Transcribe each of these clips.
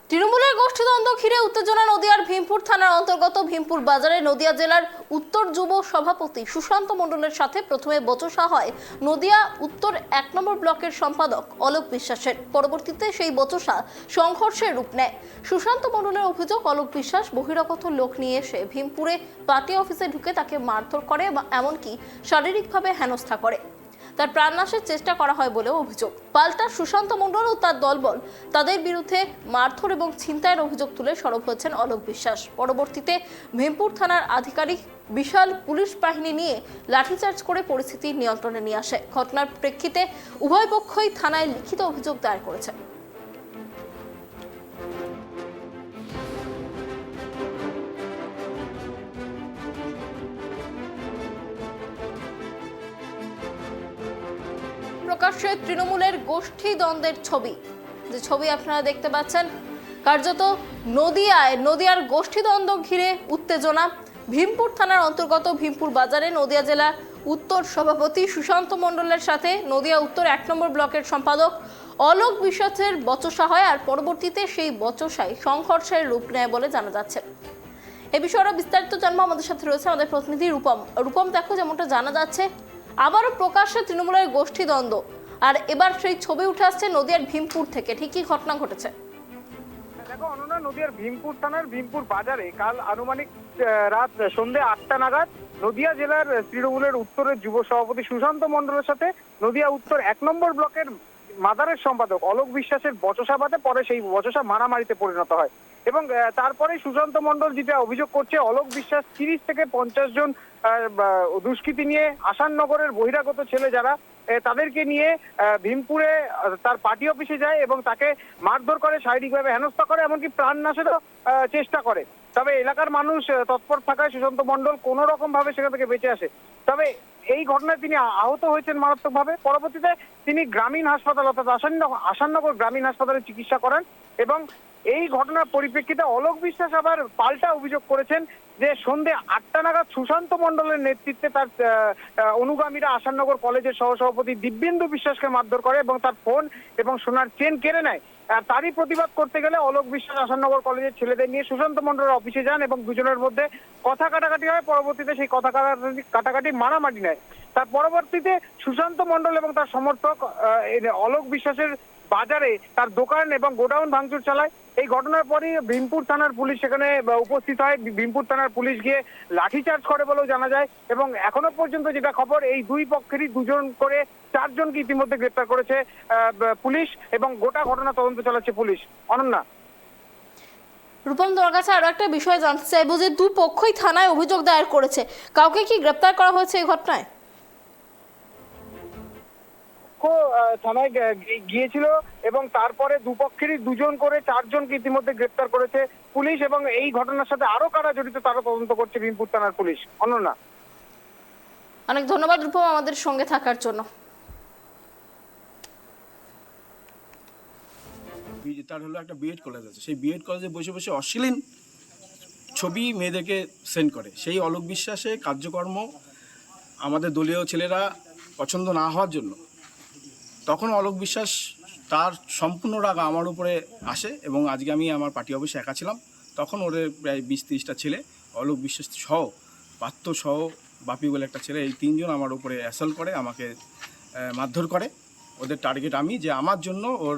তৃণমূলের গোষ্ঠীদ্বন্দ্ব ঘিরে উত্তেজনা নদিয়ার ভীমপুর থানার অন্তর্গত ভীমপুর বাজারে নদিয়া জেলার উত্তর যুব সভাপতি সুশান্ত মণ্ডলের সাথে প্রথমে বচসা হয় নদিয়া উত্তর 1 নম্বর ব্লকের সম্পাদক অলোক বিশ্বাসের। পরবর্তীতে সেই বচসা সংঘর্ষের রূপ নেয়। সুশান্ত মণ্ডলের অভিযোগ, অলোক বিশ্বাস বহিরাগত লোক নিয়ে এসে ভীমপুরে পার্টি অফিসে ঢুকে তাকে মারধর করে এবং এমনকি শারীরিকভাবে হেনস্থা করে। তার প্রাণনাশের চেষ্টা করা হয় বলেও অভিযোগ। পাল্টা সুশান্ত মণ্ডল ও তার দলবল তাদের বিরুদ্ধে মারধর এবং ছিনতাইয়ের অভিযোগ তুলে সরব হয়েছেন অলোক বিশ্বাস। পরবর্তীতে ভীমপুর থানার আধিকারিক বিশাল পুলিশ বাহিনী নিয়ে লাঠিচার্জ করে পরিস্থিতি নিয়ন্ত্রণে নিয়ে আসে। ঘটনার প্রেক্ষিতে উভয় পক্ষই থানায় লিখিত অভিযোগ দায়ের করেছে। প্রকাশ্যে তৃণমূলের গোষ্ঠী দ্বন্দ্বের ছবি, যে ছবি আপনারা দেখতে পাচ্ছেন, কার্যত নদিয়ার গোষ্ঠী দ্বন্দ্ব ঘিরে উত্তেজনা। ভীমপুর থানার অন্তর্গত ভীমপুর বাজারে নদিয়া জেলা উত্তর সভাপতি সুশান্ত মণ্ডলের সাথে নদিয়া উত্তর 1 নম্বর ব্লকের সম্পাদক অলোক বিশ্বাসের বচসা হয়, আর পরবর্তীতে সেই বচসায় সংঘর্ষের রূপ নেয় বলে জানা যাচ্ছে। এ বিষয়ে আরো বিস্তারিত জানবো, আমাদের সাথে রয়েছে আমাদের প্রতিনিধি রূপম। দেখো, যেমনটা জানা যাচ্ছে, আবারও প্রকাশ্যে তৃণমূলের গোষ্ঠী দ্বন্দ্ব, আর এবার সেই ছবি উঠে আসছে নদিয়ার ভীমপুর থেকে। ঠিক কি ঘটনা ঘটেছে? দেখো অনন্যা, নদিয়ার ভীমপুর থানার ভীমপুর বাজারে কাল আনুমানিক রাত সন্ধ্যে 8টা নাগাদ নদিয়া জেলার তৃণমূলের উত্তরের যুব সভাপতি সুশান্ত মণ্ডলের সাথে নদিয়া উত্তর 1 নম্বর ব্লকের মাদারের সম্পাদক অলোক বিশ্বাসের বচসা বাধে। পরে সেই বচসা মারামারিতে পরিণত হয় এবং তারপরে সুশান্ত মণ্ডল যেটা অভিযোগ করছে, অলোক বিশ্বাস 30 থেকে 50 জন দুষ্কৃতী নিয়ে আসাননগরের বহিরাগত ছেলে যারা, তাদেরকে নিয়ে ভীমপুরে তার পার্টি অফিসে যায় এবং তাকে মারধর করে, শারীরিকভাবে হেনস্থা করে, এমনকি প্রাণনাশেরও চেষ্টা করে। তবে এলাকার মানুষ তৎপর থাকায় সুশান্ত মণ্ডল কোনো রকম ভাবে সেখান থেকে বেঁচে আসে। তবে এই ঘটনায় তিনি আহত হয়েছেন মারাত্মকভাবে। পরবর্তীতে তিনি গ্রামীণ হাসপাতাল অর্থাৎ আসাননগর গ্রামীণ হাসপাতালে চিকিৎসা করেন এবং এই ঘটনার পরিপ্রেক্ষিতে অলোক বিশ্বাস আবার পাল্টা অভিযোগ করেছেন যে সন্ধ্যে 8টা নাগাদ সুশান্ত মণ্ডলের নেতৃত্বে তার অনুগামীরা আসাননগর কলেজের সহসভাপতি দিব্যেন্দু বিশ্বাসকে মারধর করে এবং তার ফোন এবং সোনার চেন কেড়ে নেয়। তারই প্রতিবাদ করতে গেলে অলোক বিশ্বাস আসাননগর কলেজের ছেলেদের নিয়ে সুশান্ত মণ্ডলের অফিসে যান এবং দুজনের মধ্যে কথা কাটাকাটি হয়। পরবর্তীতে সেই কথা কাটাকাটি মারামারি নেয়। তার পরবর্তীতে সুশান্ত মণ্ডল এবং তার সমর্থক অলোক বিশ্বাসের বাজারে তার দোকান এবং গোডাউন ভাঙচুর চালায়। এই ঘটনার পরই ভীমপুর থানার পুলিশ সেখানে উপস্থিত হয়। ভীমপুর থানার পুলিশ গিয়ে লাঠিচার্জ করে বলেও জানা যায় এবং এখনো পর্যন্ত যেটা খবর, এই দুই পক্ষেরই 2 জন করে 4 জনকে ইতিমধ্যে গ্রেপ্তার করেছে পুলিশ এবং গোটা ঘটনা তদন্ত চালাচ্ছে পুলিশ। অনন্যা। রূপম, তোমার কাছে আরো একটা বিষয় জানতে চাইবো, যে দুই পক্ষই থানায় অভিযোগ দায়ের করেছে, কাউকে কি গ্রেপ্তার করা হয়েছে এই ঘটনায়? থানায় গিয়েছিল এবং তারপরে দুপক্ষেরই 2 জন করে 4 জনকে ইতিমধ্যে গ্রেপ্তার করেছে পুলিশ এবং এই ঘটনার সাথে আরো কারা জড়িত তারা তদন্ত করছে ভীমপুর থানার পুলিশ। অনন্যা। অনেক ধন্যবাদ রূপম আমাদের সঙ্গে থাকার জন্য। তার হলো একটা বিএড কলেজ আছে, সেই বিএড কলেজে বসে বসে অশ্লীল ছবি মেয়েদেরকে সেন্ড করে। সেই অলোক বিশ্বাসে কার্যকর্ম আমাদের দলীয় ছেলেরা পছন্দ না হওয়ার জন্য তখন অলোক বিশ্বাস তার সম্পূর্ণ রাগ আমার উপরে আসে এবং আজকে আমি আমার পার্টি অফিসে একা ছিলাম। তখন ওদের প্রায় 20-30টা ছেলে, অলোক বিশ্বাস সহ, পাত্র সহ, বাপি বলে একটা ছেলে, এই 3 জন আমার উপরে অ্যাসল্ট করে, আমাকে মারধর করে। ওদের টার্গেট আমি, যে আমার জন্য ওর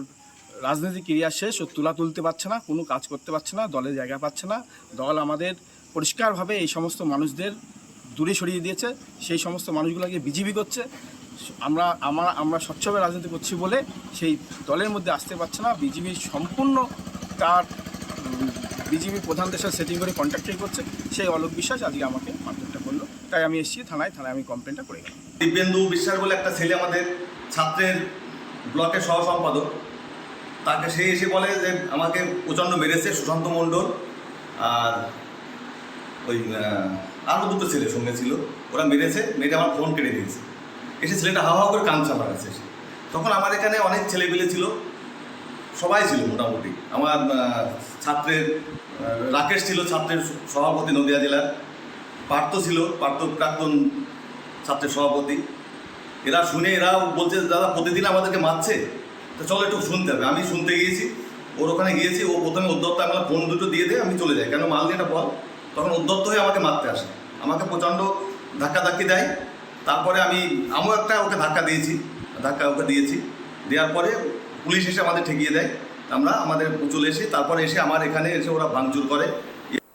রাজনৈতিক ক্রিয়া শেষ, ও তুলতে পারছে না, কোনো কাজ করতে পারছে না, দলে জায়গা পাচ্ছে না। দল আমাদের পরিষ্কারভাবে এই সমস্ত মানুষদের দূরে সরিয়ে দিয়েছে, সেই সমস্ত মানুষগুলোকে বিজেপি করছে। আমরা স্বচ্ছভাবে রাজনীতি করছি বলে সেই দলের মধ্যে আসতে পারছে না। বিজেপি সম্পূর্ণ তার বিজেপি প্রধান দেশের সেটিং করে কন্ট্রাক্টই করছে। সেই অলোক বিশ্বাস আজকে আমাকে মারধরটা করলো, তাই আমি এসেছি থানায় আমি কমপ্লেনটা করে গেলাম। দিব্যেন্দু বিশ্বাস বলে একটা ছেলে আমাদের ছাত্রের ব্লকের সহ সম্পাদক, তাকে সে এসে বলে যে আমাকে প্রচণ্ড মেরেছে সুশান্ত মণ্ডল আর ওই আরও 2টো ছেলে সঙ্গে ছিল, ওরা মেরে আমার ফোন কেড়ে দিয়েছে। এসে ছেলেটা হাওয়া করে কাঁদছে আমার কাছে এসে। তখন আমার এখানে অনেক ছেলেপিলে ছিল, সবাই ছিল মোটামুটি। আমার ছাত্রের রাকেশ ছিল, ছাত্রের সভাপতি নদিয়া জেলার, পার্থ ছিল, প্রাক্তন ছাত্রের সভাপতি। এরা বলছে দাদা প্রতিদিন আমাদেরকে মারছে, তো চলো একটু শুনতে হবে। আমি শুনতে গিয়েছি, ওর ওখানে গিয়েছি, ও প্রথমে উদ্যত্ত আমরা ফোন দুটো দিয়ে দিয়ে আমি চলে যাই, কেন মাল দিয়ে এটা বল, তখন উদ্যত্ত হয়ে আমাকে মারতে আসে, আমাকে প্রচণ্ড ধাক্কি দেয়। তারপরে আমিও একটা ওকে ধাক্কা দিয়েছি, দেওয়ার পরে পুলিশ এসে আমাদের ঠেকিয়ে দেয়, আমাদের চলে এসে তারপরে এসে আমার এখানে এসে ওরা ভাঙচুর করে।